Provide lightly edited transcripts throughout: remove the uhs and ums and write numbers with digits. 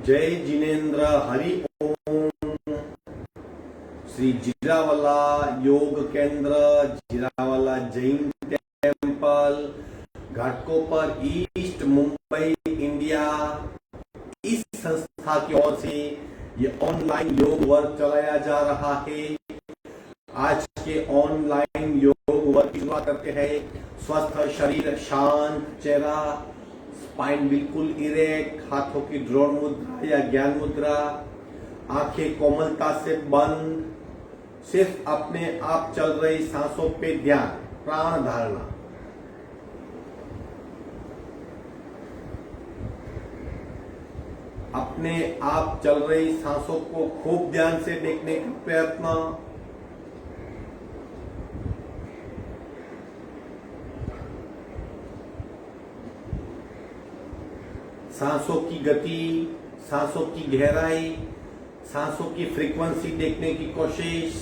जय जिनेन्द्र हरि ओम। Shri Jirawala Yog Kendra, Jirawala Jain temple, Ghatkopar East, Mumbai, India, इस संस्था की ओर से ये ऑनलाइन योग वर्क चलाया जा रहा है। आज के ऑनलाइन योग वर्क की शुरुआत करते हैं। स्वस्थ शरीर, शांत चेहरा, स्पाइन बिल्कुल इरेक्ट, हाथों की ड्रोन मुद्रा या ज्ञान मुद्रा, आंखें कोमलता से बंद, सिर्फ अपने आप चल रही सांसों पे ध्यान, प्राण धारणा। अपने आप चल रही सांसों को खूब ध्यान से देखने का प्रयत्न। सांसों की गति, सांसों की गहराई, सांसों की फ्रीक्वेंसी देखने की कोशिश।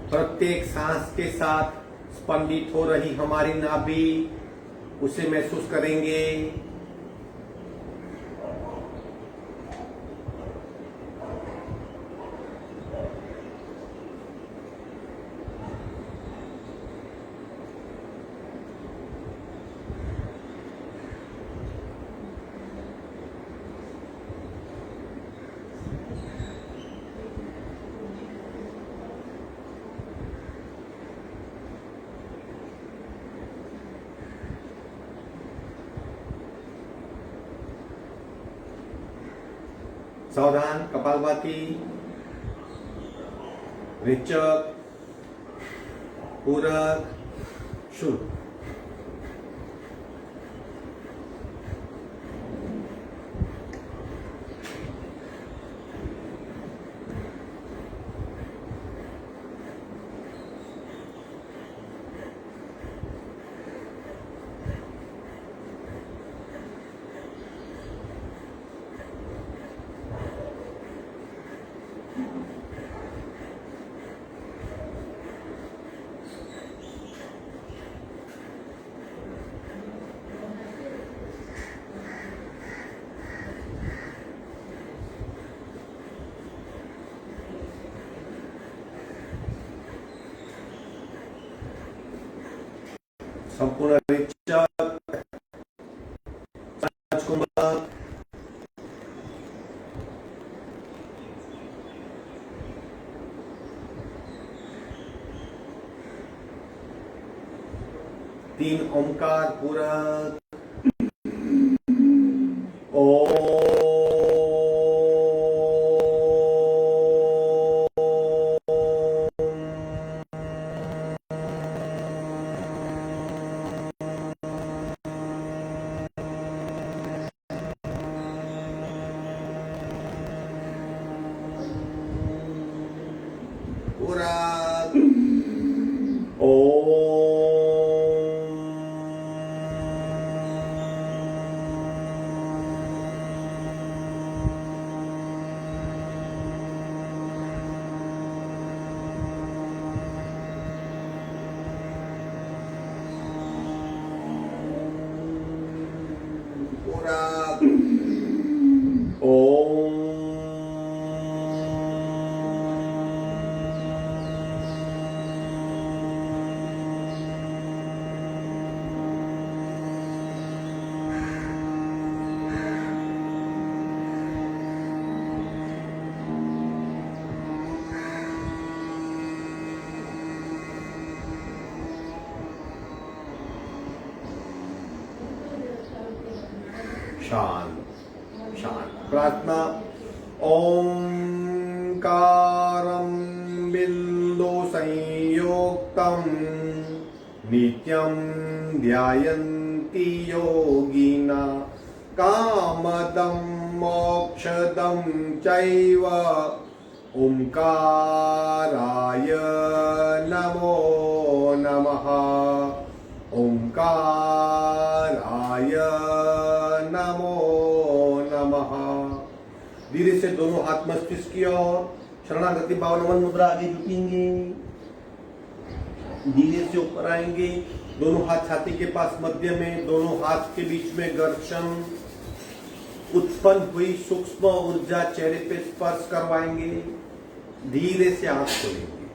प्रत्येक सांस के साथ स्पंदित हो रही हमारी नाभि, उसे महसूस करेंगे। सावधान, कपालभाति, रेचक, पूरक, शुद्ध। संपूर्ण रेचक, राजकुमार, तीन ओंकार पूरक। शांत शांत। प्रार्थना। ओंकारं बिंदु संयोक्तं नित्यं ध्यायन्ति योगिना कामदं मोक्षदं चैव ओंकाराय नमो नमः। ओंकाराय नमो नमः। धीरे से दोनों हाथ मस्तिष्क की ओर, शरणागति भाव नमन मुद्रा, आगे झुकेंगे, धीरे से ऊपर आएंगे, दोनों हाथ छाती के पास मध्य में, दोनों हाथ के बीच में घर्षण, उत्पन्न हुई सूक्ष्म ऊर्जा चेहरे पे स्पर्श करवाएंगे, धीरे से आंख खोलेंगे।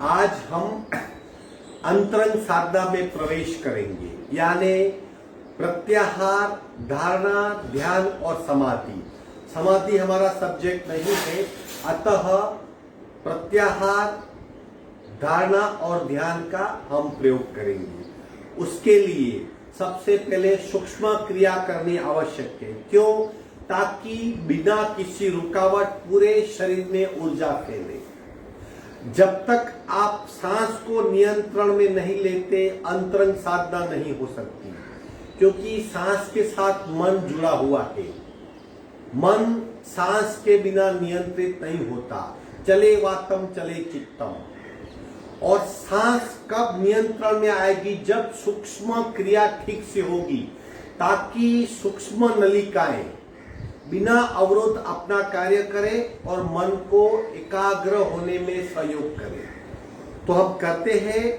आज हम अंतरंग साधना में प्रवेश करेंगे, यानी प्रत्याहार, धारणा, ध्यान और समाधि। समाधि हमारा सब्जेक्ट नहीं है, अतः प्रत्याहार, धारणा और ध्यान का हम प्रयोग करेंगे। उसके लिए सबसे पहले सूक्ष्म क्रिया करनी आवश्यक है। क्यों? ताकि बिना किसी रुकावट पूरे शरीर में ऊर्जा फैले। जब तक आप सांस को नियंत्रण में नहीं लेते, अंतरंग साधना नहीं हो सकती, क्योंकि सांस के साथ मन जुड़ा हुआ है। मन सांस के बिना नियंत्रित नहीं होता। चले वातम चले चित्तम। और सांस कब नियंत्रण में आएगी? जब सूक्ष्म क्रिया ठीक से होगी, ताकि सूक्ष्म नलिकाएं बिना अवरोध अपना कार्य करें और मन को एकाग्र होने में सहयोग करें। तो हम करते हैं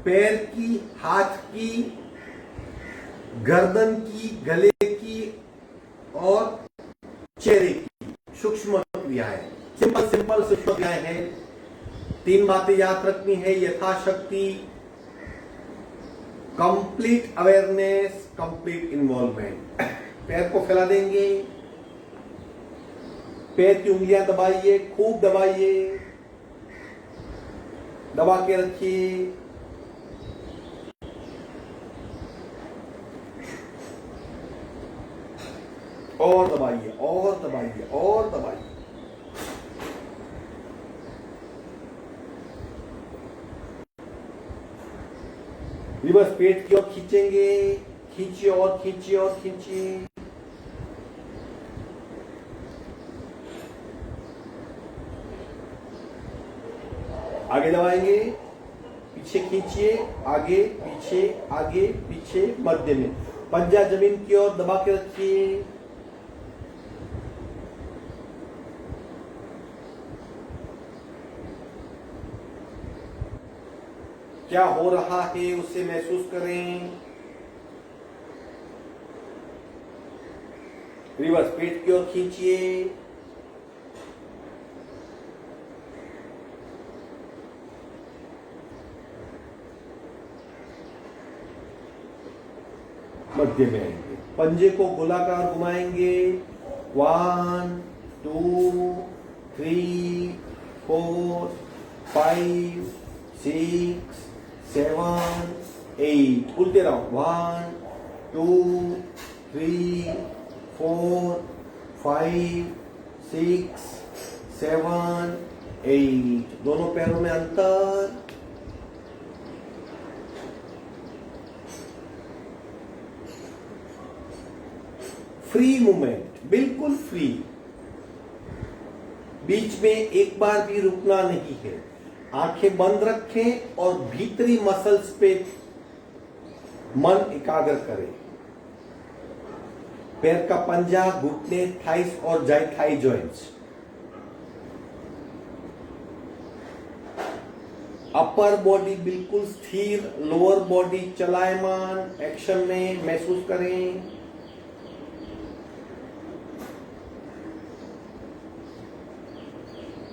पैर की, हाथ की, गर्दन की, गले की और चेहरे की सूक्ष्म क्रियाएं। सिंपल सिंपल सूक्ष्म क्रियाएं हैं। 3 बातें याद रखनी है। यथाशक्ति, कंप्लीट अवेयरनेस, कंप्लीट इन्वॉल्वमेंट। पैर को फैला देंगे, पैर की उंगलियां दबाइए, खूब दबाइए, दबा के रखिए। और दबाइए, और दबाइए, और दबाइए। रिवर्स पेट की ओर खींचेंगे, खींचिए और खींचिए और खींचिए। आगे दबाएंगे, पीछे खींचिए, आगे पीछे, आगे पीछे, मध्य में। पंजा जमीन की ओर दबा के रखिए। क्या हो रहा है उसे महसूस करें। रिवर्स पेट की ओर खींचिए। मध्य में आएंगे, पंजे को गोलाकार घुमाएंगे। 1 2 3 4 5 6 7 8। उल्टे रहो। 1 2 3 4 5 6 7 8। दोनों पैरों में अंतर। फ्री मूवमेंट, बिल्कुल फ्री। बीच में एक बार भी रुकना नहीं है। आंखें बंद रखें और भीतरी मसल्स पे मन एकाग्र करें। पैर का पंजा, घुटने, थाइस और थाई जॉइंट्स। अपर बॉडी बिल्कुल स्थिर, लोअर बॉडी चलायमान, एक्शन में महसूस करें।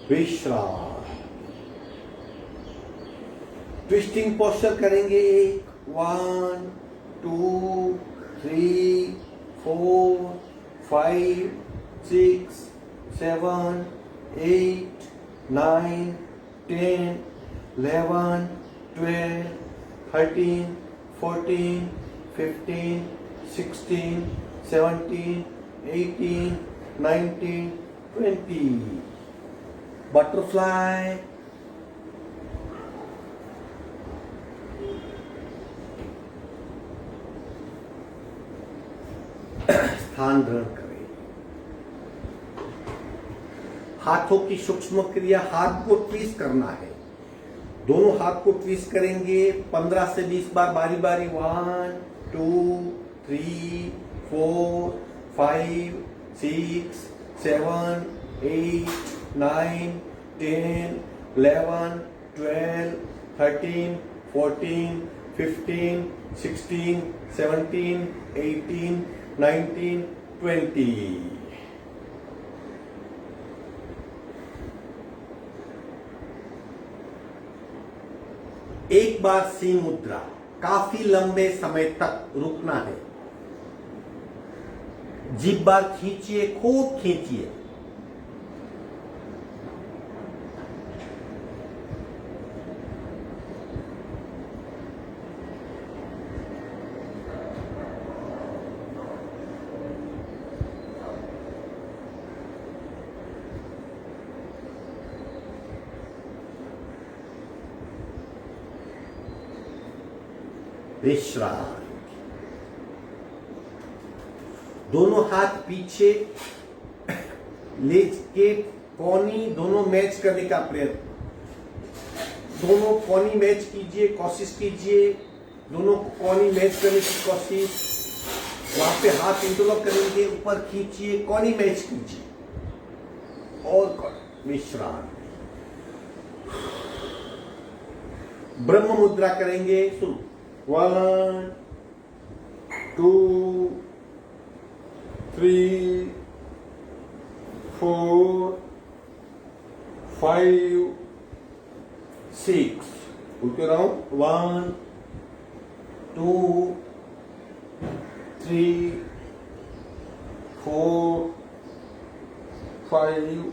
विश्राम। ट्विस्टिंग पोस्चर करेंगे। 1 2 3 4 5 6 7 8 9 10 11 12 13 14 15 16 17 18 19 20। बटरफ्लाई। स्थान ग्रहण करें। हाथों की सूक्ष्म क्रिया, हाथ को ट्विस्ट करना है। दोनों हाथ को ट्विस्ट करेंगे 15 से 20 बार बारी बारी। 1 2 3 4 5 6 7 8 9 10, 11, 12, 13, 14, 15, 16, 17, 18, 19, 20. एक बार सी मुद्रा, काफी लंबे समय तक रुकना है। जीभ बार खींचिए, खूब खींचिए। विश्राम। दोनों हाथ पीछे लेके कोनी दोनों मैच करने का प्रयत्न। दोनों कोनी मैच कीजिए, कोशिश कीजिए। दोनों कोनी मैच करने की कोशिश। वहां पे हाथ इंटरलॉक करेंगे, ऊपर खींचिए, कोनी मैच कीजिए और विश्राम। ब्रह्म मुद्रा करेंगे। शुरू। 1, 2, 3, 4, 5, 6. उनके राउंड 1, 2, 3, 4, 5,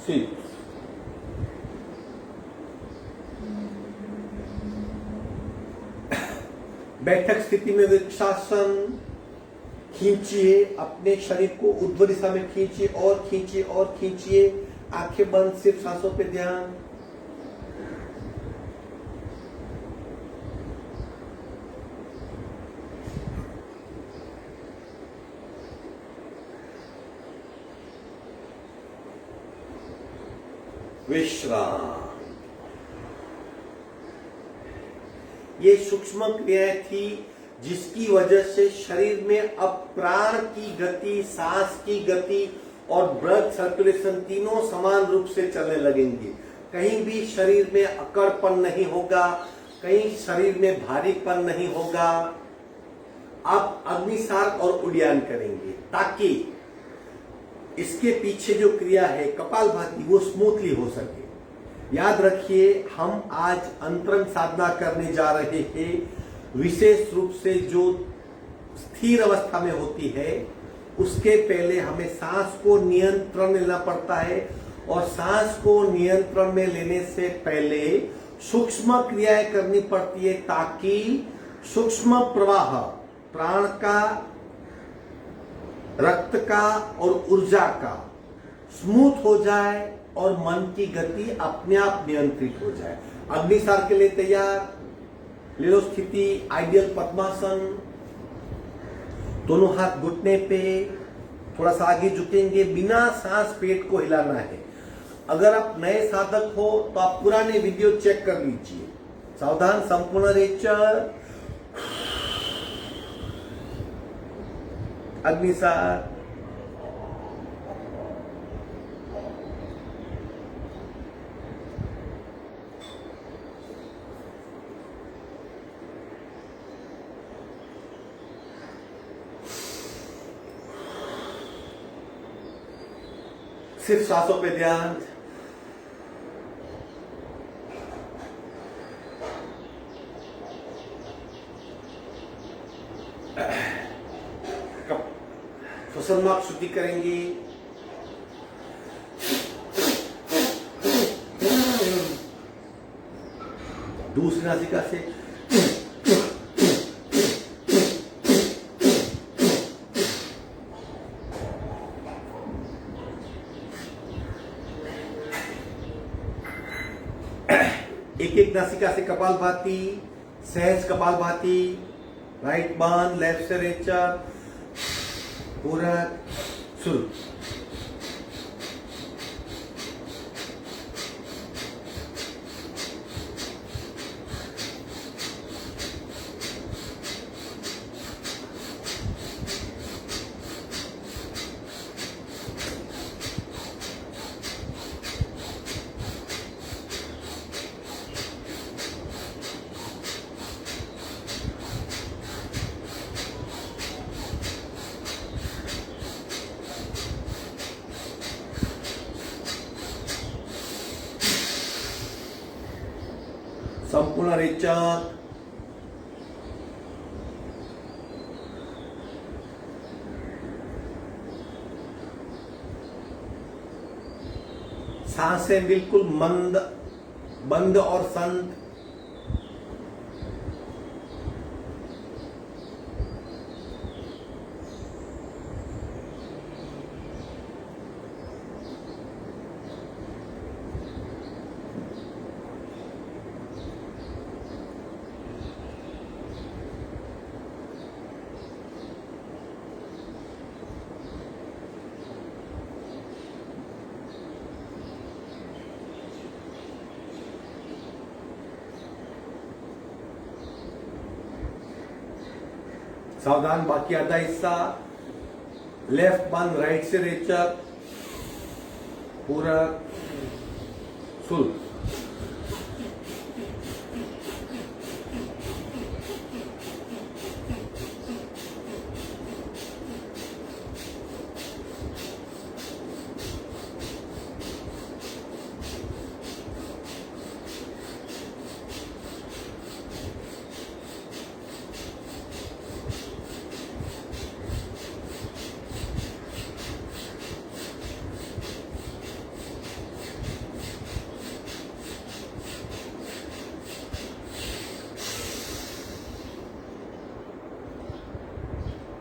6. बैठक स्थिति में वृक्षासन। खींचिए अपने शरीर को ऊर्ध्व दिशा में, खींचिए और खींचिए और खींचिए। आंखें बंद, सिर्फ सांसों पे ध्यान। विश्राम। ये सूक्ष्म क्रियाएं थी जिसकी वजह से शरीर में अब प्राण की गति, सांस की गति और ब्लड सर्कुलेशन तीनों समान रूप से चलने लगेंगे। कहीं भी शरीर में अकड़पन नहीं होगा, कहीं शरीर में भारीपन नहीं होगा। आप अग्निसार और उड्डयन करेंगे ताकि इसके पीछे जो क्रिया है कपालभाति वो स्मूथली हो सके। याद रखिए, हम आज अंतरंग साधना करने जा रहे हैं। विशेष रूप से जो स्थिर अवस्था में होती है उसके पहले हमें सांस को नियंत्रण में लेना पड़ता है और सांस को नियंत्रण में लेने से पहले सूक्ष्म क्रियाएं करनी पड़ती है ताकि सूक्ष्म प्रवाह प्राण का, रक्त का और ऊर्जा का स्मूथ हो जाए और मन की गति अपने आप नियंत्रित हो जाए। अग्निसार के लिए तैयार। ले लो स्थिति, आइडियल पद्मासन। दोनों हाथ घुटने पे, थोड़ा सा आगे झुकेंगे, बिना सांस पेट को हिलाना है। अगर आप नए साधक हो तो आप पुराने वीडियो चेक कर लीजिए। सावधान, संपूर्ण रेचर, अग्निसार। सिर्फ सांसों पे ध्यान। श्वसन मार्ग शुद्धि करेंगे। दूसरी नासिका से एक एक नासिका से कपालभाति, सहज कपालभाति, राइट बांध, लेफ्ट से रेचा, पूरा शुरू। संपूर्ण रेचक, सांसें बिल्कुल मंद, बंद और संत। सावधान, बाकी आधा हिस्सा। लेफ्ट बंद, राइट से रेचक, पूरक, शुद्ध।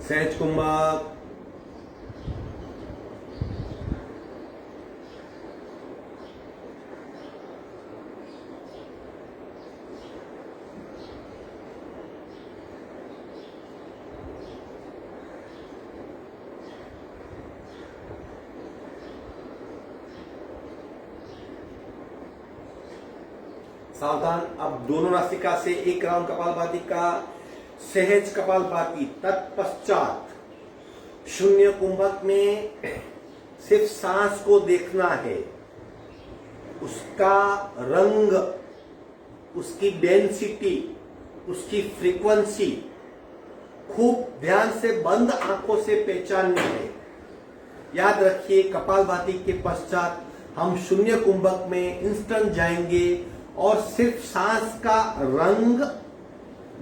सहज कुंभक, सावधान। अब दोनों नासिका से एक राउंड कपालभाति का, सहज कपालभाति। तत्पश्चात शून्य कुंभक में सिर्फ सांस को देखना है, उसका रंग, उसकी डेंसिटी, उसकी फ्रीक्वेंसी खूब ध्यान से बंद आंखों से पहचाननी है। याद रखिए, कपालभाति के पश्चात हम शून्य कुंभक में इंस्टेंट जाएंगे और सिर्फ सांस का रंग,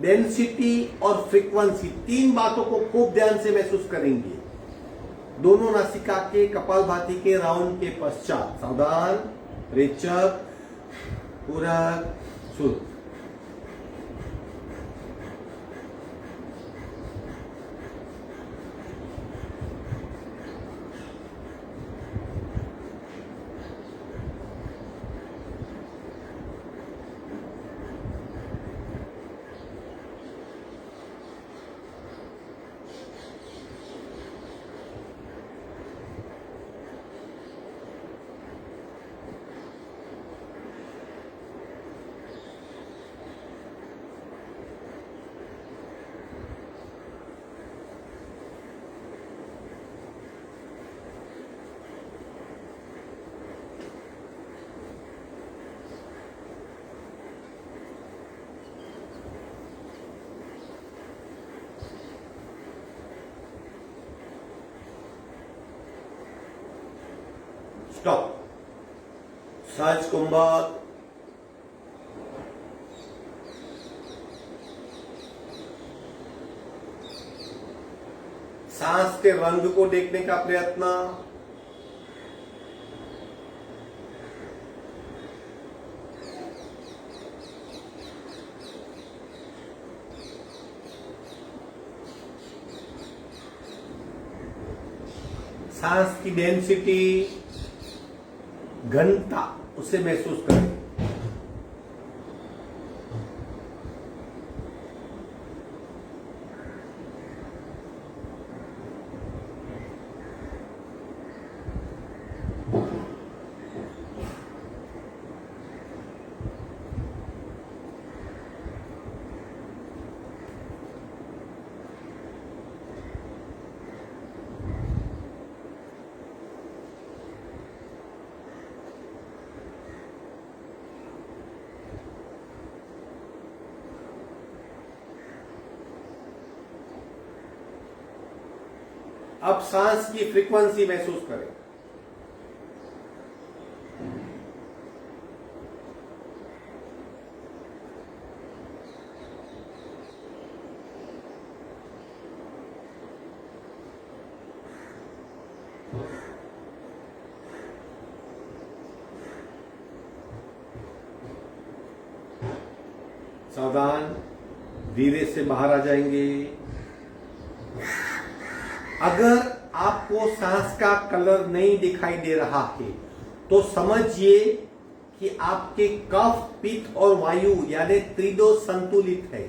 डेंसिटी और फ्रीक्वेंसी, तीन बातों को खूब ध्यान से महसूस करेंगे दोनों नासिका के कपालभाति के राउंड के पश्चात। सावधान, रेचक, पूरक, शुद्ध। स्टॉप। सहज कुंभक, सांस के रंग को देखने का प्रयत्न। सांस की डेंसिटी, घनता, उसे महसूस करें। अब सांस की फ्रीक्वेंसी महसूस करें। सावधान, धीरे से बाहर आ जाएंगे। अगर आपको सांस का कलर नहीं दिखाई दे रहा है तो समझिए कि आपके कफ, पित्त और वायु यानी त्रिदोष संतुलित है।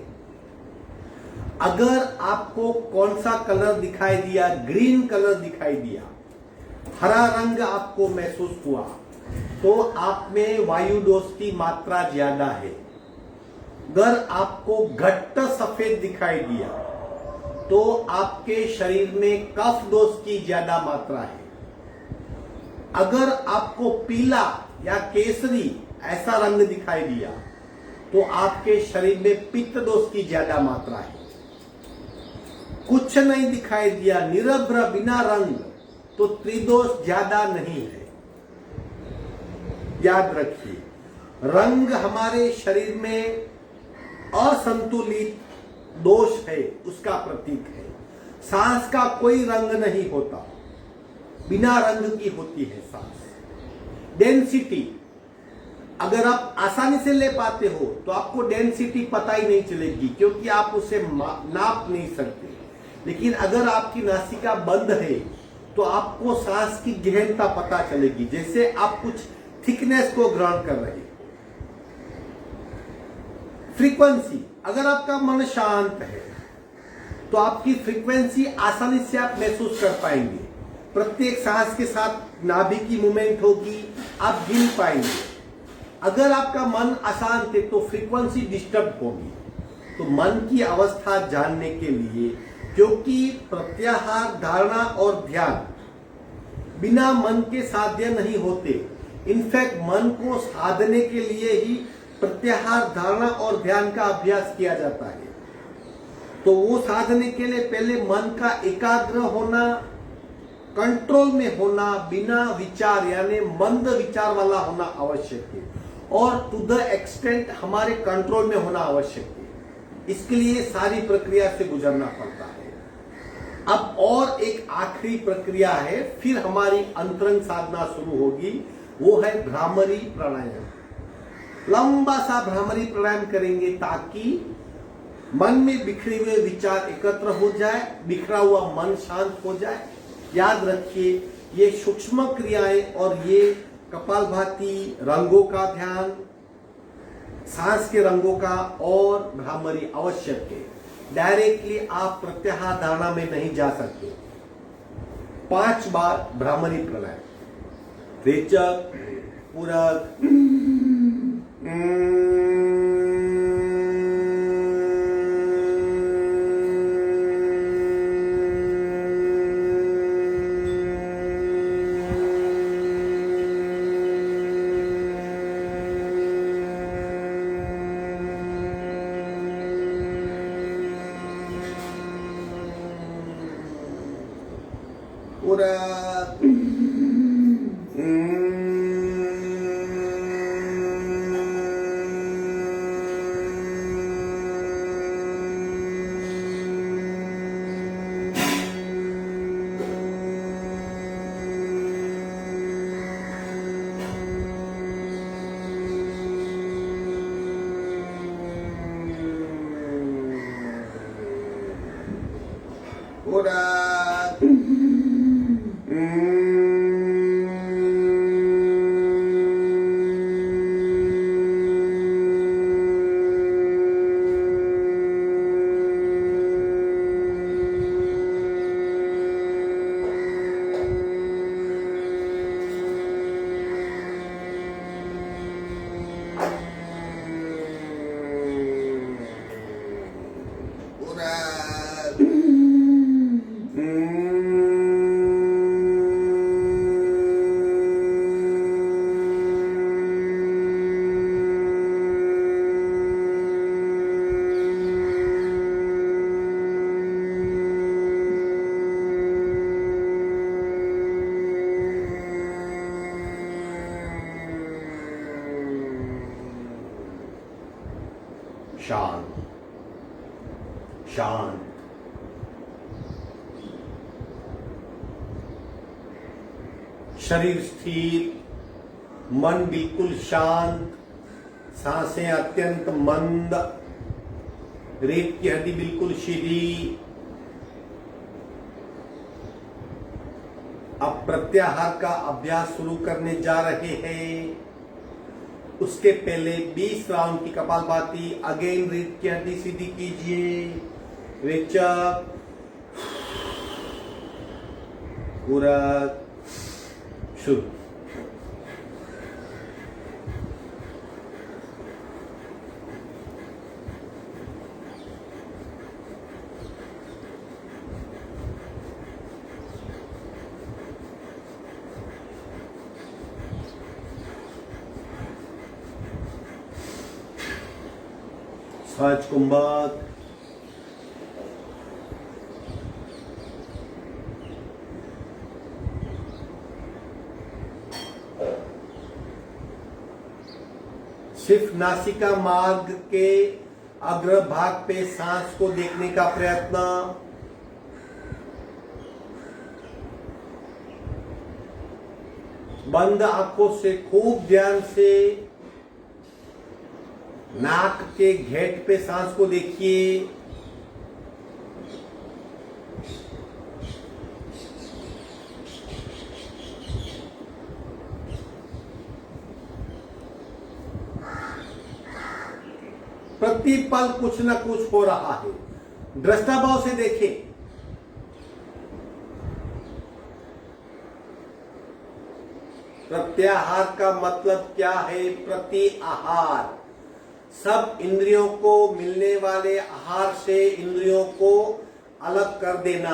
अगर आपको कौन सा कलर दिखाई दिया, ग्रीन कलर दिखाई दिया, हरा रंग आपको महसूस हुआ, तो आप में वायु दोष की मात्रा ज्यादा है। अगर आपको घट्ट सफेद दिखाई दिया तो आपके शरीर में कफ दोष की ज्यादा मात्रा है। अगर आपको पीला या केसरी ऐसा रंग दिखाई दिया तो आपके शरीर में पित्त दोष की ज्यादा मात्रा है। कुछ नहीं दिखाई दिया, निरभ्र बिना रंग, तो त्रिदोष ज्यादा नहीं है। याद रखिए, रंग हमारे शरीर में असंतुलित दोष है, उसका प्रतीक है। सांस का कोई रंग नहीं होता, बिना रंग की होती है सांस। डेंसिटी, अगर आप आसानी से ले पाते हो तो आपको डेंसिटी पता ही नहीं चलेगी, क्योंकि आप उसे नाप नहीं सकते। लेकिन अगर आपकी नासिका बंद है तो आपको सांस की गहनता पता चलेगी, जैसे आप कुछ थिकनेस को ग्रहण कर रहे हैं। फ्रीक्वेंसी, अगर आपका मन शांत है तो आपकी फ्रीक्वेंसी आसानी से आप महसूस कर पाएंगे। प्रत्येक सांस के साथ नाभि की मूवमेंट होगी, आप गिन पाएंगे। अगर आपका मन अशांत है तो फ्रीक्वेंसी डिस्टर्ब होगी। तो मन की अवस्था जानने के लिए, क्योंकि प्रत्याहार, धारणा और ध्यान बिना मन के साध्य नहीं होते, इनफैक्ट मन को साधने के लिए ही प्रत्याहार, धारणा और ध्यान का अभ्यास किया जाता है। तो वो साधने के लिए पहले मन का एकाग्र होना, कंट्रोल में होना, बिना विचार यानी मंद विचार वाला होना आवश्यक है, और टू द एक्सटेंट हमारे कंट्रोल में होना आवश्यक है। इसके लिए सारी प्रक्रिया से गुजरना पड़ता है। अब और एक आखिरी प्रक्रिया है, फिर हमारी अंतरंग साधना शुरू होगी, वो है भ्रामरी प्राणायाम। लंबा सा भ्रामरी प्राणायाम करेंगे ताकि मन में बिखरे हुए विचार एकत्र हो जाए, बिखरा हुआ मन शांत हो जाए। याद रखिए, ये सूक्ष्म क्रियाएं और ये कपालभाति, रंगों का ध्यान, सांस के रंगों का और भ्रामरी आवश्यक है। डायरेक्टली आप प्रत्याहार धारणा में नहीं जा सकते। 5 बार भ्रामरी प्राणायाम, रेचक, पूरक, शांत शांत। शरीर स्थिर, मन बिल्कुल शांत, सांसें अत्यंत मंद, रीढ़ की हड्डी बिल्कुल सीधी। अब प्रत्याहार का अभ्यास शुरू करने जा रहे हैं। उसके पहले 20 राउंड की कपालभाति। अगेन रीढ़ की हड्डी सीधी कीजिए, रेचक, पूरा शुरू। सहज कुंभक, सिर्फ नासिका मार्ग के अग्रभाग पे सांस को देखने का प्रयत्न। बंद आंखों से खूब ध्यान से नाक के घेट पे सांस को देखिए। प्रतिपल कुछ ना कुछ हो रहा है। दृष्टाभाव से देखें। प्रत्याहार का मतलब क्या है? प्रति आहार। सब इंद्रियों को मिलने वाले आहार से इंद्रियों को अलग कर देना।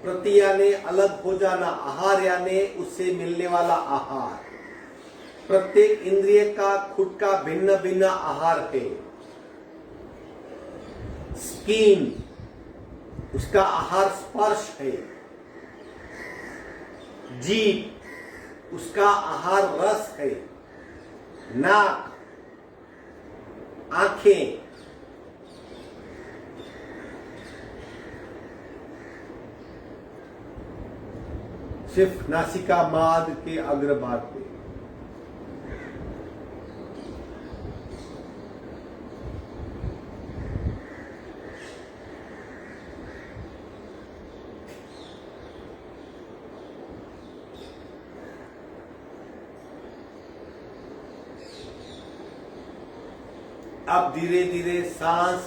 प्रति यानी अलग हो जाना, आहार यानी उससे मिलने वाला आहार। प्रत्येक इंद्रिय का खुद का भिन्न भिन्न आहार है। स्किन, उसका आहार स्पर्श है। जीभ, उसका आहार रस है। नाक, आंखें, सिर्फ नासिका मार्ग के अग्रभाग पे। अब धीरे धीरे सांस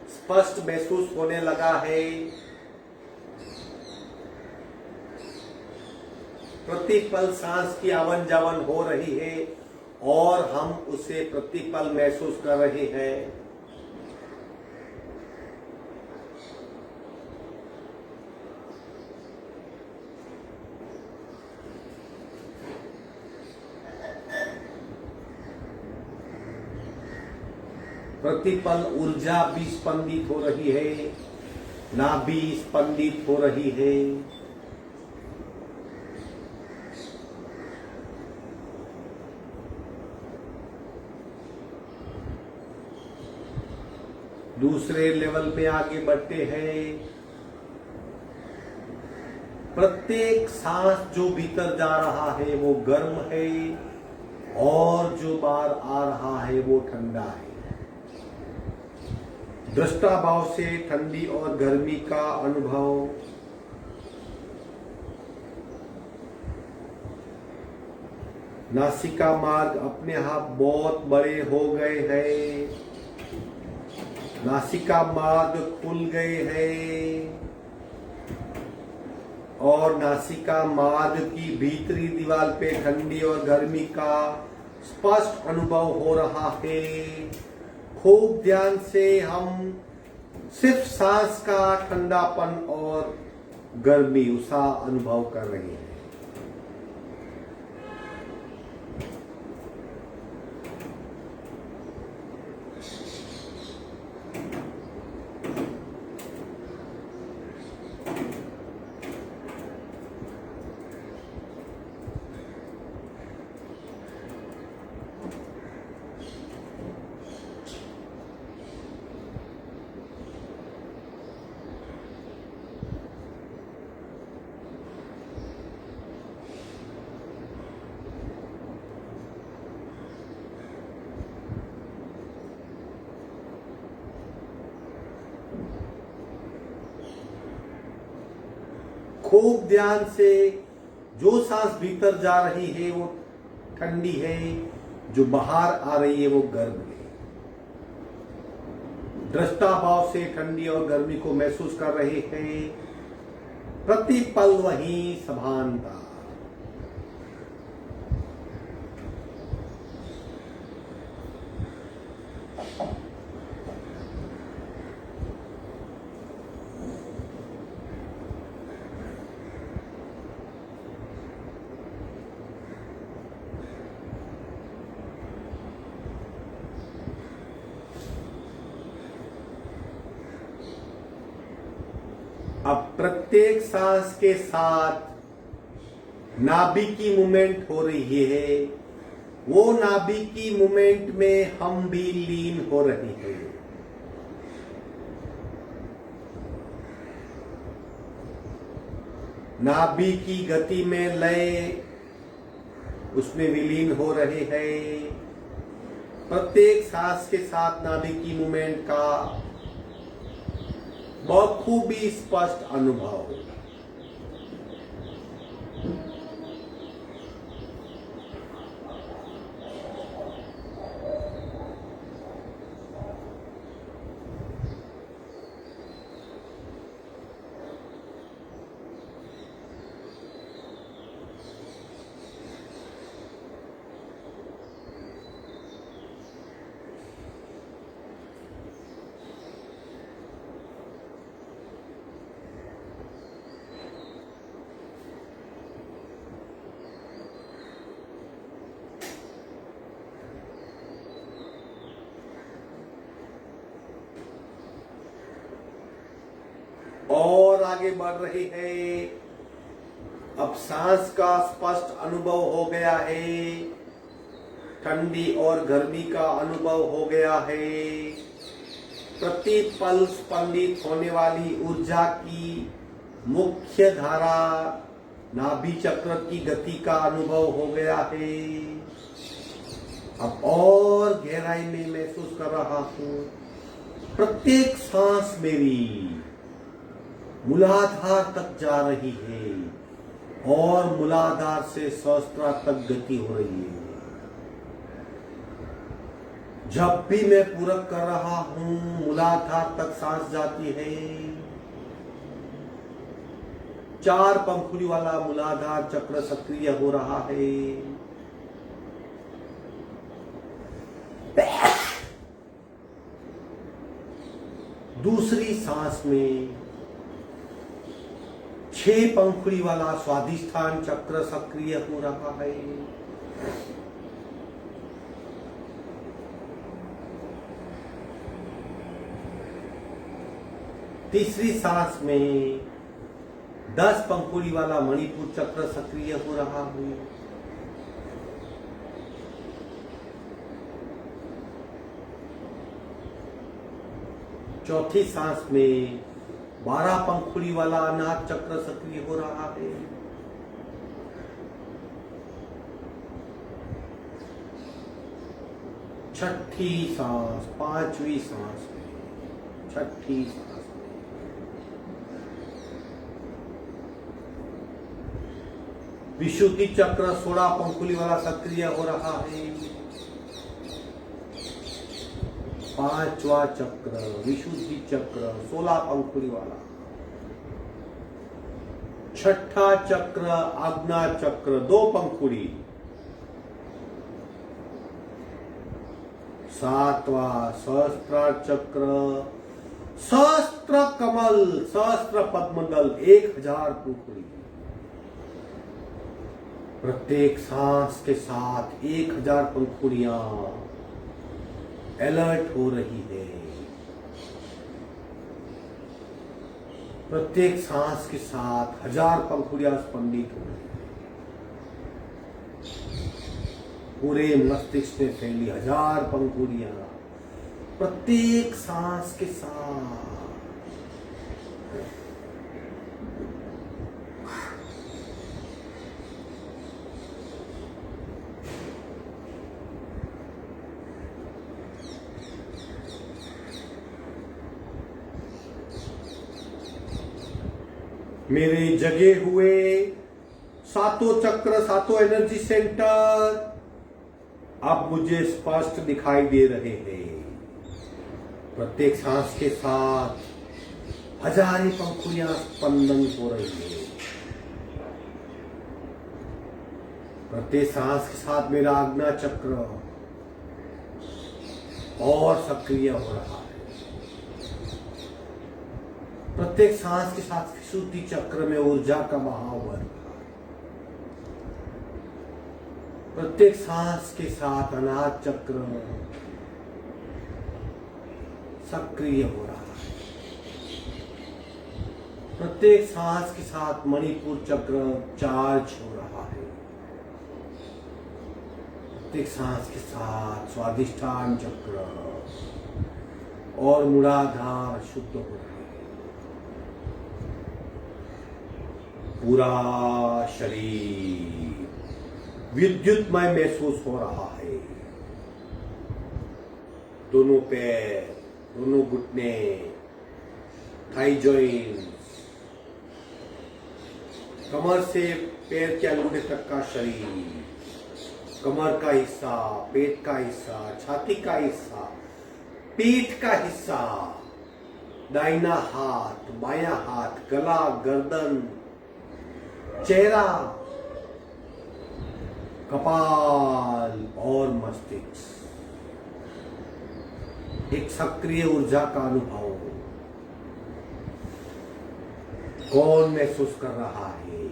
स्पष्ट महसूस होने लगा है। प्रतिपल सांस की आवन जावन हो रही है और हम उसे प्रतिपल महसूस कर रहे हैं। प्रतिपल ऊर्जा भी स्पंदित हो रही है, नाभि स्पंदित हो रही है। दूसरे लेवल पे आगे बढ़ते हैं। प्रत्येक सांस जो भीतर जा रहा है वो गर्म है और जो बाहर आ रहा है वो ठंडा है। दृष्टाभाव से ठंडी और गर्मी का अनुभव। नासिका मार्ग अपने आप बहुत बड़े हो गए हैं। नासिका मार्ग खुल गए हैं और नासिका मार्ग की भीतरी दीवार पे ठंडी और गर्मी का स्पष्ट अनुभव हो रहा है। खूब ध्यान से हम सिर्फ सांस का ठंडापन और गर्मी उसका अनुभव कर रहे हैं। खूब ध्यान से, जो सांस भीतर जा रही है वो ठंडी है, जो बाहर आ रही है वो गर्म है। दृष्टा भाव से ठंडी और गर्मी को महसूस कर रहे हैं। प्रति पल वही समानता। अब प्रत्येक सांस के साथ नाभि की मूवमेंट हो रही है। वो नाभि की मूवमेंट में हम भी लीन हो रहे हैं। नाभि की गति में लय, उसमें विलीन हो रहे हैं। प्रत्येक सांस के साथ नाभि की मूवमेंट का बखूबी स्पष्ट अनुभव। और आगे बढ़ रही है। अब सांस का स्पष्ट अनुभव हो गया है। ठंडी और गर्मी का अनुभव हो गया है। प्रति पल स्पंदित होने वाली ऊर्जा की मुख्य धारा नाभि चक्र की गति का अनुभव हो गया है। अब और गहराई में महसूस कर रहा हूं। प्रत्येक सांस मेरी मूलाधार तक जा रही है और मूलाधार से सहस्त्रा तक गति हो रही है। जब भी मैं पूरक कर रहा हूं, मूलाधार तक सांस जाती है। 4 पंखुड़ी वाला मूलाधार चक्र सक्रिय हो रहा है। दूसरी सांस में 6 पंखुड़ी वाला स्वादिष्ठान चक्र सक्रिय हो रहा है। तीसरी सांस में 10 पंखुड़ी वाला मणिपुर चक्र सक्रिय हो रहा है। चौथी सांस में 12 पंखुड़ी वाला अनाहत चक्र सक्रिय हो रहा है। छठी सांस, 5वीं सांस में, छठी सांस में विशुद्धि चक्र 16 पंखुड़ी वाला सक्रिय हो रहा है। 5वां चक्र विशुद्धि चक्र 16 पंखुड़ी वाला। 6ठा चक्र आज्ञा चक्र 2 पंखुड़ी। 7वां सहस्त्रार चक्र, सहस्त्र कमल, सहस्त्र पद्मदल 1000 पंखुड़ी। प्रत्येक सांस के साथ 1000 पंखुड़ियां अलर्ट हो रही है। प्रत्येक सांस के साथ 1000 पंखुड़ियां स्पंदित हो रही है। पूरे मस्तिष्क में फैली 1000 पंखुड़ियां प्रत्येक सांस के साथ। मेरे जगे हुए सातों चक्र, सातों एनर्जी सेंटर अब मुझे स्पष्ट दिखाई दे रहे हैं। प्रत्येक सांस के साथ हजारों पंखुड़ियां स्पंदन हो रही है। प्रत्येक सांस के साथ मेरा आज्ञा चक्र और सक्रिय हो रहा है। प्रत्येक सांस के साथ विशुद्धि चक्र में ऊर्जा का बहाव बढ़ रहा है। प्रत्येक सांस के साथ अनाहत चक्र सक्रिय हो रहा है। प्रत्येक सांस के साथ मणिपुर चक्र चार्ज हो रहा है। प्रत्येक सांस के साथ स्वादिष्ठान चक्र और मूलाधार शुद्ध हो रहा है। पूरा शरीर विद्युतमय महसूस हो रहा है। दोनों पैर, दोनों घुटने, थाई जॉइंट्स, कमर से पैर के अंगूठे तक का शरीर, कमर का हिस्सा, पेट का हिस्सा, छाती का हिस्सा, पीठ का हिस्सा, दाहिना हाथ, बायां हाथ, गला, गर्दन, चेहरा, कपाल और मस्तिष्क, एक सक्रिय ऊर्जा का अनुभव कौन महसूस कर रहा है?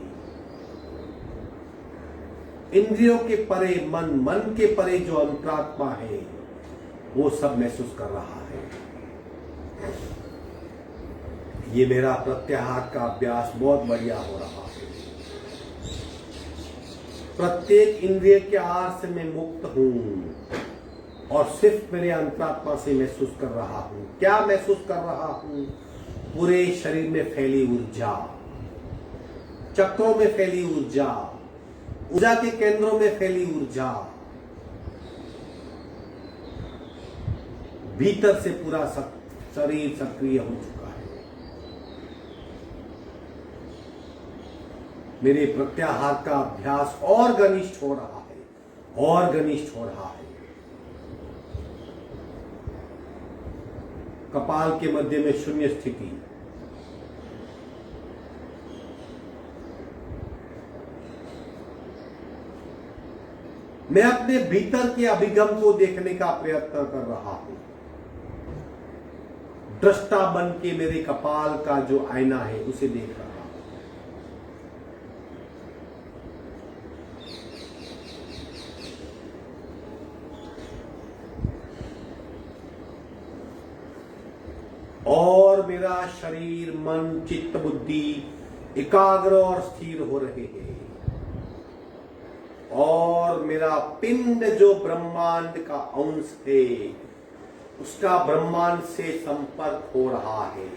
इंद्रियों के परे मन, मन के परे जो अंतरात्मा है वो सब महसूस कर रहा है। ये मेरा प्रत्याहार का अभ्यास बहुत बढ़िया हो रहा है। प्रत्येक इंद्रिय के आहार से मैं मुक्त हूं और सिर्फ मेरे अंतरात्मा से महसूस कर रहा हूं। क्या महसूस कर रहा हूं? पूरे शरीर में फैली ऊर्जा, चक्रों में फैली ऊर्जा, ऊर्जा के केंद्रों में फैली ऊर्जा, भीतर से पूरा शरीर सक्रिय हो चुका है। मेरे प्रत्याहार का अभ्यास और घनिष्ठ हो रहा है, और घनिष्ठ हो रहा है। कपाल के मध्य में शून्य स्थिति, मैं अपने भीतर के अभिगम को देखने का प्रयत्न कर रहा हूं। दृष्टा बन के मेरे कपाल का जो आईना है उसे देख रहा हूं। और मेरा शरीर, मन, चित्त, बुद्धि एकाग्र और स्थिर हो रहे हैं। और मेरा पिंड जो ब्रह्मांड का अंश है उसका ब्रह्मांड से संपर्क हो रहा है।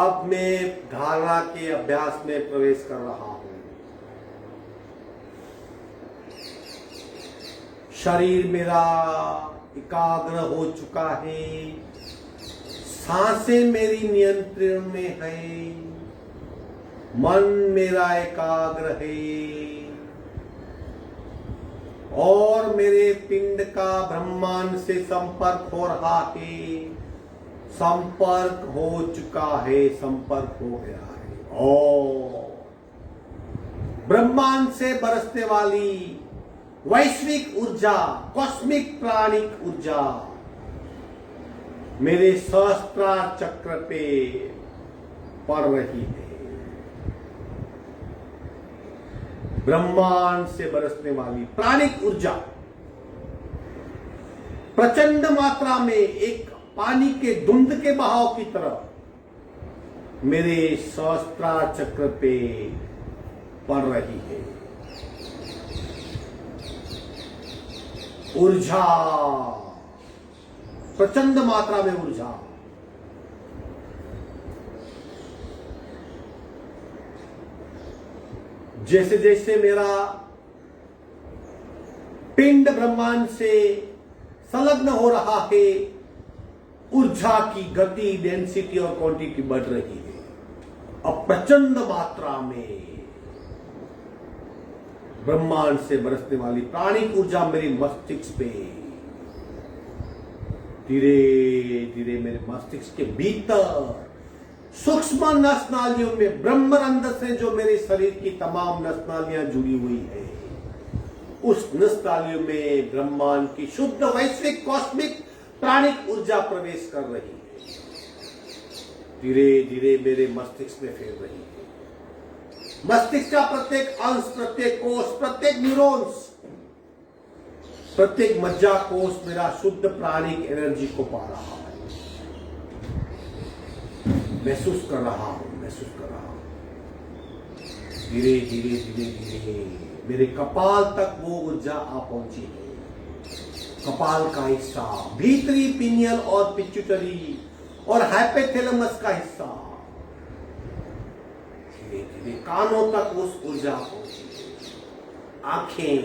अब मैं धारणा के अभ्यास में प्रवेश कर रहा हूं। शरीर मेरा एकाग्र हो चुका है, सांसें मेरी नियंत्रण में है, मन मेरा एकाग्र है और मेरे पिंड का ब्रह्मांड से संपर्क हो रहा है। संपर्क हो चुका है, संपर्क हो गया है। और ब्रह्मांड से बरसने वाली वैश्विक ऊर्जा, कॉस्मिक प्राणिक ऊर्जा मेरे सहस्त्रार चक्र पे पड़ रही है। ब्रह्मांड से बरसने वाली प्राणिक ऊर्जा प्रचंड मात्रा में एक पानी के धुंध के बहाव की तरह मेरे सहस्त्रार चक्र पे पड़ रही है। ऊर्जा, प्रचंड मात्रा में ऊर्जा। जैसे जैसे मेरा पिंड ब्रह्मांड से संलग्न हो रहा है, ऊर्जा की गति, डेंसिटी और क्वांटिटी बढ़ रही है। अब प्रचंड मात्रा में ब्रह्मांड से बरसने वाली प्राणिक ऊर्जा मेरे मस्तिष्क पे धीरे धीरे मेरे मस्तिष्क के भीतर सूक्ष्म नस नालियों में ब्रह्मरंध्र से जो मेरे शरीर की तमाम नस नालियां जुड़ी हुई है, उस नस नालियों में ब्रह्मांड की शुद्ध वैश्विक कॉस्मिक प्राणिक ऊर्जा प्रवेश कर रही है, धीरे धीरे मेरे मस्तिष्क में फैल रही है। मस्तिष्क का प्रत्येक अंश, प्रत्येक कोष, प्रत्येक न्यूरॉन्स, प्रत्येक मज्जा कोष मेरा शुद्ध प्राणिक एनर्जी को पा रहा है, महसूस कर रहा हूं, महसूस कर रहा हूं। धीरे धीरे धीरे धीरे मेरे कपाल तक वो ऊर्जा आ पहुंची है। कपाल का हिस्सा, भीतरी पिनियल और पिट्यूटरी और हाइपोथैलेमस का हिस्सा, धीरे धीरे कानों तक उस ऊर्जा पहुंची है। आंखें,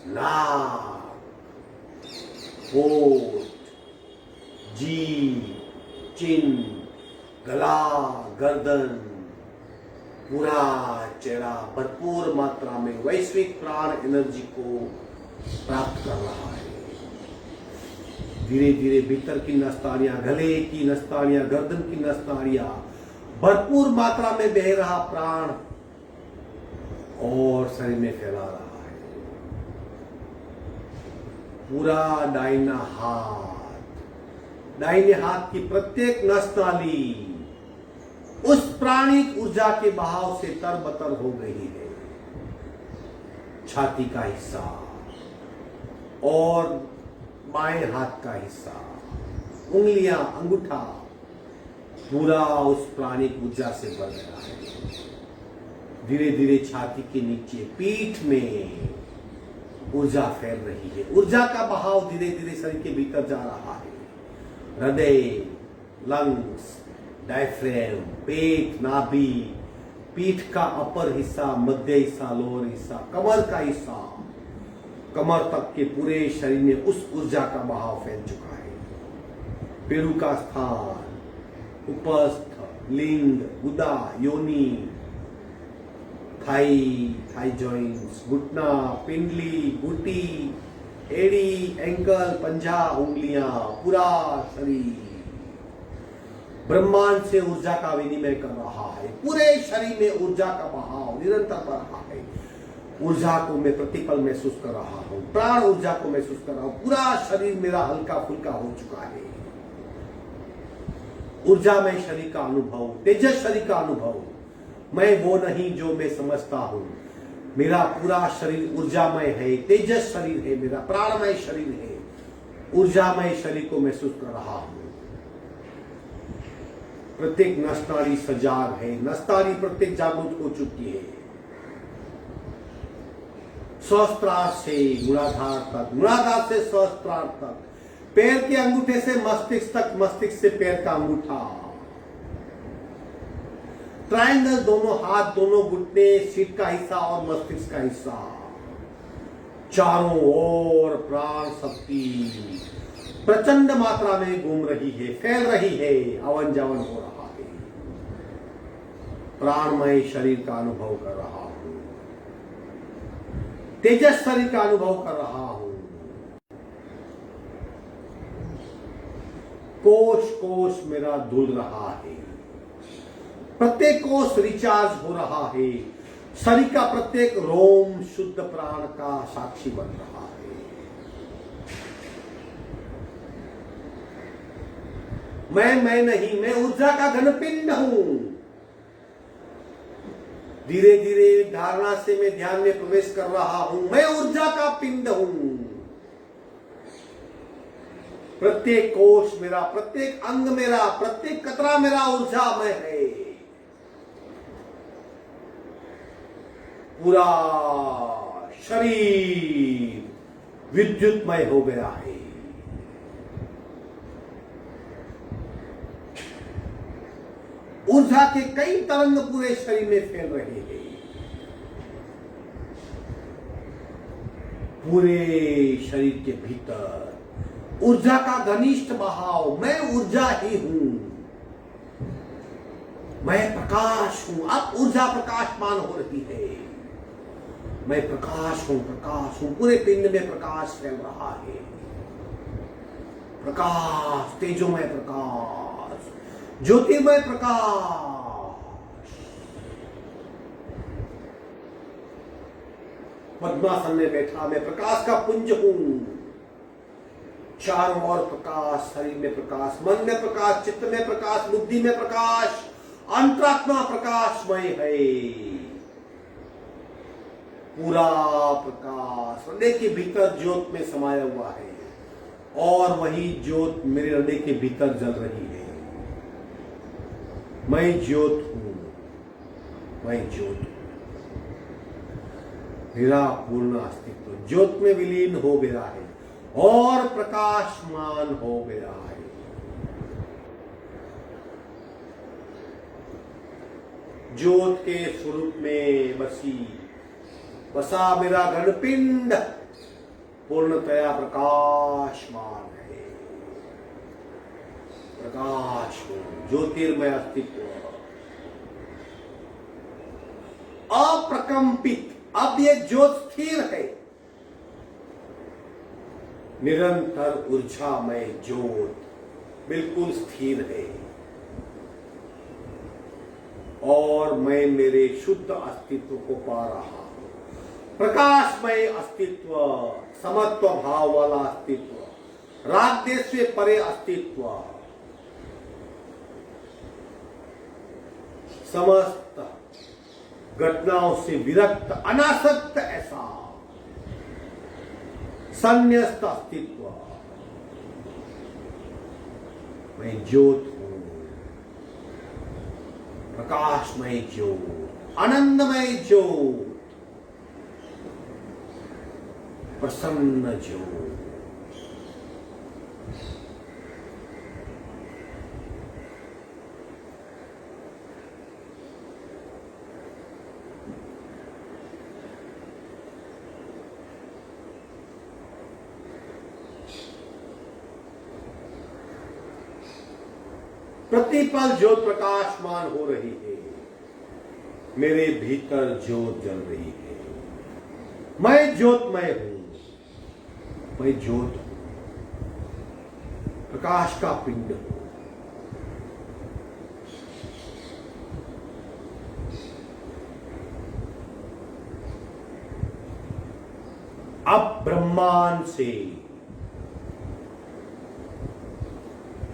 नाक, होठ, जीभ, चिन, गला, गर्दन, पूरा चेहरा भरपूर मात्रा में वैश्विक प्राण एनर्जी को प्राप्त कर रहा है। धीरे धीरे भीतर की नसनाड़ियां, गले की नसनाड़ियां, गर्दन की नसनाड़ियां, भरपूर मात्रा में बह रहा प्राण और शरीर में फैला रहा है। पूरा दाहिना हाथ, दाहिने हाथ की प्रत्येक नसनाली उस प्राणिक ऊर्जा के बहाव से तरबतर हो गई है। छाती का हिस्सा और बाएं हाथ का हिस्सा, उंगलियां, अंगूठा, पूरा उस प्राणिक ऊर्जा से भर गया है। धीरे धीरे छाती के नीचे पीठ में ऊर्जा फैल रही है। ऊर्जा का बहाव धीरे धीरे शरीर के भीतर जा रहा है। हृदय, लंग्स, डायफ्रेम, पेट, नाभि, पीठ का अपर हिस्सा, मध्य हिस्सा, लोअर हिस्सा, कमर का हिस्सा, कमर तक के पूरे शरीर में उस ऊर्जा का बहाव फैल चुका है। पेड़ू का स्थान, उपस्थ, लिंग, गुदा, योनि, थाई जॉइंट्स, घुटना, पिंडली, घुटी, एड़ी, एंकल, पंजा, उंगलियां, पूरा शरीर ब्रह्मांड से ऊर्जा का विनिमय कर रहा है। पूरे शरीर में ऊर्जा का बहाव निरंतर बढ़ रहा है। ऊर्जा को मैं प्रतिपल महसूस कर रहा हूं, प्राण ऊर्जा को महसूस कर रहा हूं। पूरा शरीर मेरा हल्का फुल्का हो चुका है। ऊर्जामय शरीर का अनुभव, तेजस शरीर का अनुभव। मैं वो नहीं जो मैं समझता हूं। मेरा पूरा शरीर ऊर्जामय है, तेजस शरीर है, मेरा प्राणमय शरीर है। ऊर्जामय शरीर को महसूस कर रहा हूं। प्रत्येक नसनाड़ी सजाग है, नसनाड़ी प्रत्येक जागृत हो चुकी है। सहस्त्रार से मूलाधार तक, मूलाधार से सहस्त्रार तक, पैर के अंगूठे से मस्तिष्क तक, मस्तिष्क से पैर का अंगूठा, ट्रायंगल, दोनों हाथ, दोनों घुटने, सीट का हिस्सा और मस्तिष्क का हिस्सा, चारों ओर प्राण शक्ति प्रचंड मात्रा में घूम रही है, फैल रही है, आवन जावन हो रहा है। प्राणमय शरीर का अनुभव कर रहा हूं, तेजस शरीर का अनुभव कर रहा हूं। कोश कोश मेरा धुल रहा है, प्रत्येक कोश रिचार्ज हो रहा है। शरीर का प्रत्येक रोम शुद्ध प्राण का साक्षी बन रहा है। मैं नहीं, मैं ऊर्जा का घनपिंड हूं। धीरे धीरे धारणा से मैं ध्यान में प्रवेश कर रहा हूं। मैं ऊर्जा का पिंड हूं। प्रत्येक कोश मेरा, प्रत्येक अंग मेरा, प्रत्येक कतरा मेरा ऊर्जामय है। पूरा शरीर विद्युतमय हो गया है। ऊर्जा के कई तरंग पूरे शरीर में फैल रहे हैं। पूरे शरीर के भीतर ऊर्जा का घनिष्ठ बहाव, मैं ऊर्जा ही हूं। मैं प्रकाश हूं। अब ऊर्जा प्रकाशमान हो रही है। मैं प्रकाश हूं, पूरे पिंड में प्रकाश फैल रहा है। प्रकाश, तेजोमय प्रकाश, ज्योतिर्मय प्रकाश। पद्मासन में बैठा मैं प्रकाश का पुंज हूं। चारों ओर प्रकाश, शरीर में प्रकाश, मन में प्रकाश, चित्त में प्रकाश, बुद्धि में प्रकाश, अंतरात्मा प्रकाशमय है। पूरा प्रकाश हृदय के भीतर ज्योत में समाया हुआ है और वही ज्योत मेरे हृदय के भीतर जल रही है। मैं ज्योत हूं, मैं ज्योत हूं। मेरा पूर्ण अस्तित्व ज्योत में विलीन हो गया है और प्रकाशमान हो गया है। ज्योत के स्वरूप में बसा मेरा घनपिंड पूर्णतया प्रकाशमान है। प्रकाश हो, ज्योतिर्मय अस्तित्व, अप्रकंपित। अब ये ज्योत स्थिर है, निरंतर ऊर्जामय ज्योत बिल्कुल स्थिर है और मैं मेरे शुद्ध अस्तित्व को पा रहा हूं। प्रकाशमय अस्तित्व, समत्व भाव वाला अस्तित्व, राग देश से परे अस्तित्व, समस्त घटनाओं से विरक्त, अनासक्त, ऐसा संन्यस्त अस्तित्व। मैं ज्योत हूं, प्रकाशमय ज्योत, आनंदमय ज्योत, प्रसन्न ज्योत। प्रतिपल ज्योत प्रकाशमान हो रही है। मेरे भीतर ज्योत जल रही है। मैं ज्योतमय हूं, मैं ज्योत हूं, प्रकाश का पिंड हूं। अब ब्रह्मांड से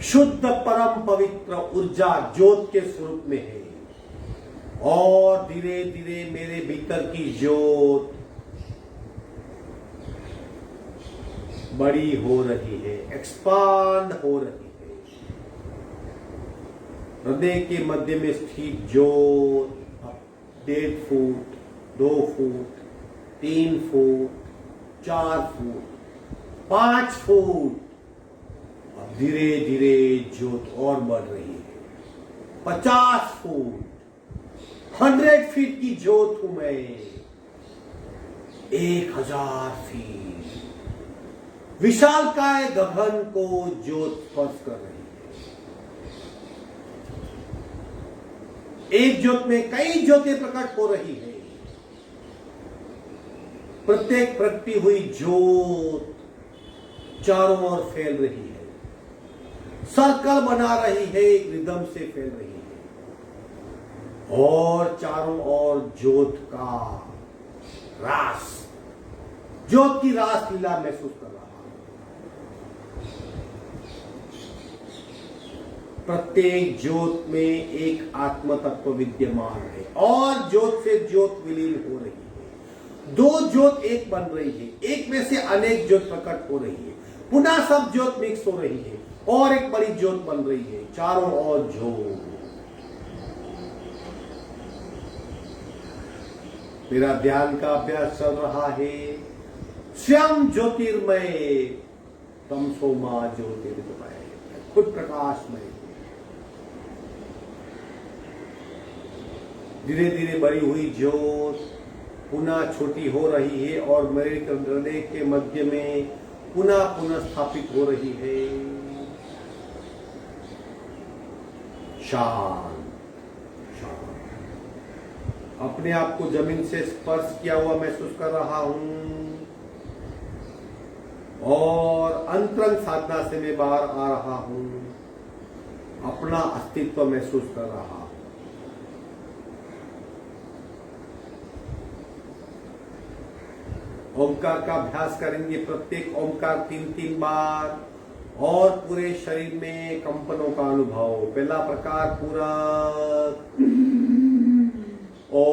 शुद्ध परम पवित्र ऊर्जा ज्योत के स्वरूप में है और धीरे धीरे मेरे भीतर की ज्योत बड़ी हो रही है, एक्सपांड हो रही है। हृदय के मध्य में स्थित ज्योत 1.5 foot, 2 foot, 3 foot, 4 foot, 5 foot, धीरे धीरे ज्योत और बढ़ रही है। 50 फुट, 100 फीट की ज्योत हूं मैं। 1000 फीट विशालकाय गगन को ज्योत स्पर्श कर रही है। एक ज्योत में कई ज्योतें प्रकट हो रही है। प्रत्येक प्रकटी हुई ज्योत चारों ओर फैल रही है, सर्कल बना रही है, एक रिदम से फैल रही है और चारों ओर ज्योत का रास, ज्योत की रास लीला महसूस कर रहा हूं। प्रत्येक ज्योत में एक आत्म तत्व विद्यमान है और ज्योत से ज्योत विलीन हो रही है। 2 ज्योत एक बन रही है, एक में से अनेक ज्योत प्रकट हो रही है, पुनः सब ज्योत मिक्स हो रही है और एक बड़ी ज्योत बन रही है। चारों ओर ज्योत। मेरा ध्यान का अभ्यास चल रहा है। स्वयं ज्योतिर्मय, तमसो मां ज्योतिर्मय, खुद प्रकाशमय। धीरे धीरे बड़ी हुई ज्योत पुनः छोटी हो रही है और मेरे हृदय के मध्य में पुनः पुनः स्थापित हो रही है। शांत, अपने आप को जमीन से स्पर्श किया हुआ महसूस कर रहा हूं और अंतरंग साधना से मैं बाहर आ रहा हूं, अपना अस्तित्व महसूस कर रहा हूं। ओंकार का अभ्यास करेंगे, प्रत्येक ओंकार 3-3 बार और पूरे शरीर में कंपनों का अनुभव। पहला प्रकार पूरा ओ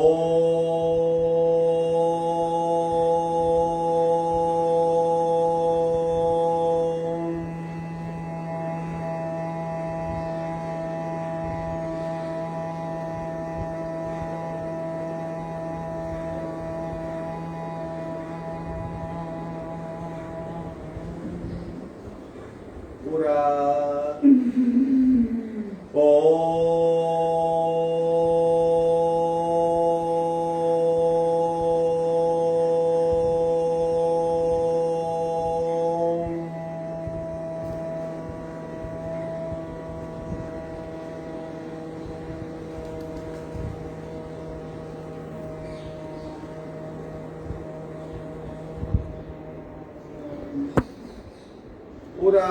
पूरा पूरा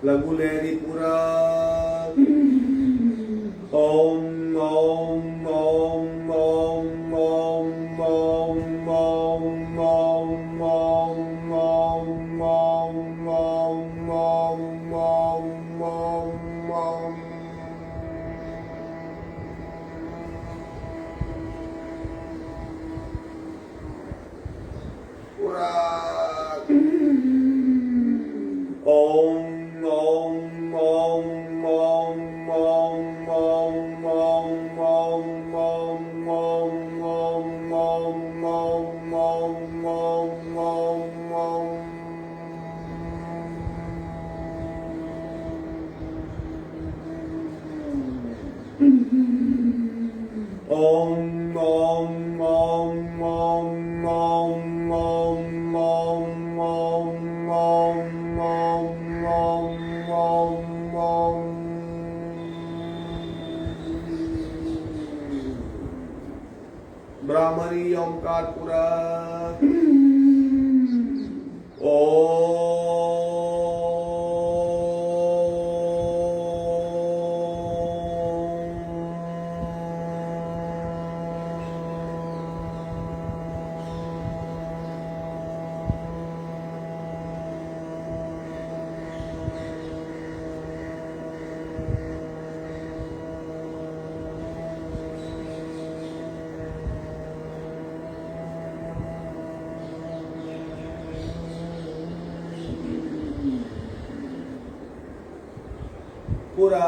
लघु लहरी पूरा ओम ओम ओम ओम ओम ओम ओम ओम ओम ओम ओम ओम ओम ओम ओम ओम। पूरा ओम ब्राह्मणी ओंकार पूरा पूरा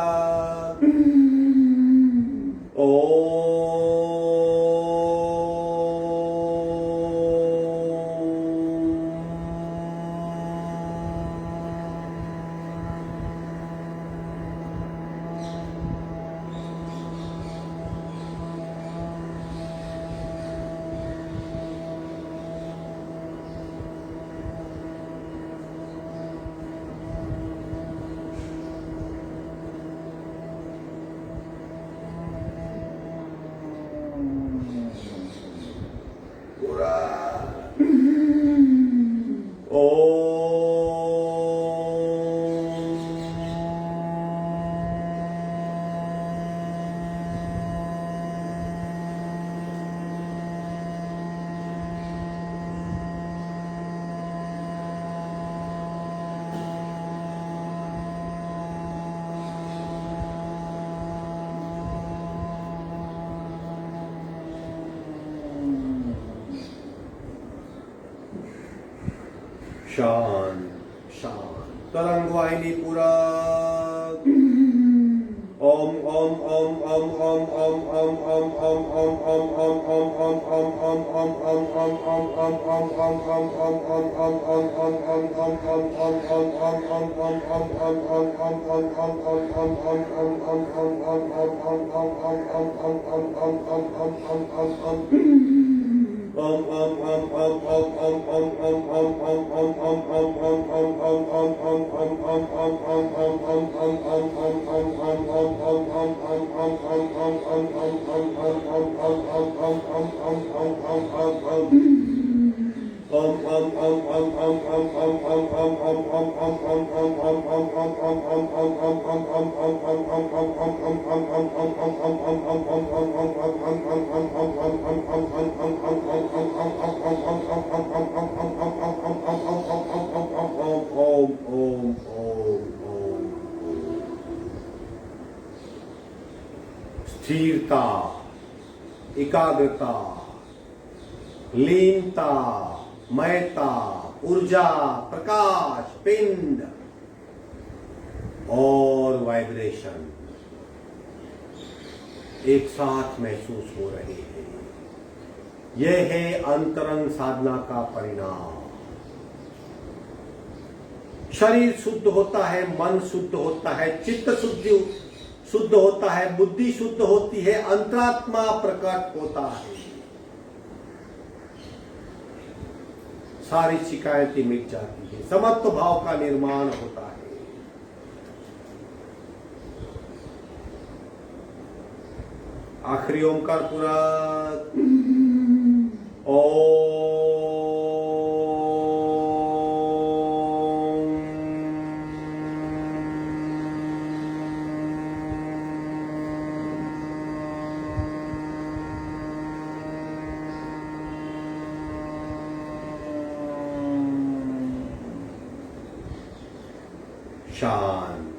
शांत शांत तरंग वाहिनी पूरा ओम ओम ओम ओम ओम ओम ओम ओम ओम ओम ओम ओम ओम ओम ओम ओम ओम ओम स्थिरता, एकाग्रता, लीनता, मयता, ऊर्जा, प्रकाश, पिंड और वाइब्रेशन एक साथ महसूस हो रहे हैं। यह है अंतरंग साधना का परिणाम। शरीर शुद्ध होता है, मन शुद्ध होता है, चित्त शुद्ध होता है, बुद्धि शुद्ध होती है, अंतरात्मा प्रकट होता है, सारी शिकायतें मिट जाती है, समत्व भाव का निर्माण होता है। आखिरी ओमकार पूरा शांत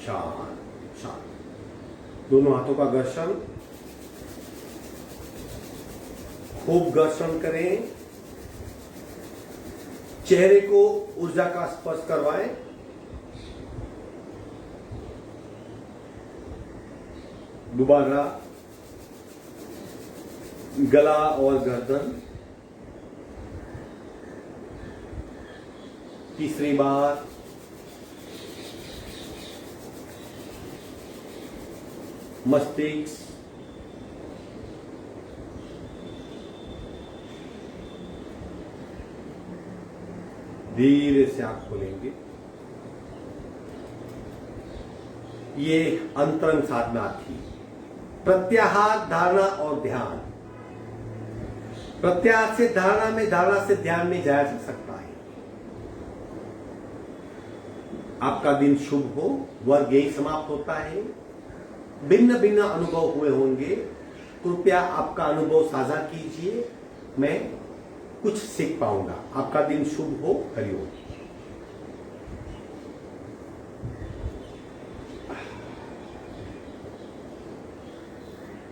शांत शांत। दोनों हाथों का घर्षण, खूब घर्षण करें। चेहरे को ऊर्जा का स्पर्श करवाएं। दोबारा गला और गर्दन। तीसरी बार मस्तिष्क। धीरे से आंख खोलेंगे। ये अंतरंग साधना थी। प्रत्याहार, धारणा और ध्यान। प्रत्याहार से धारणा में, धारणा से ध्यान में जाया जा सकता है। आपका दिन शुभ हो। वर्ग यही समाप्त होता है। भिन्न भिन्न अनुभव हुए होंगे, कृपया आपका अनुभव साझा कीजिए, मैं कुछ सीख पाऊंगा। आपका दिन शुभ हो। हरिओम।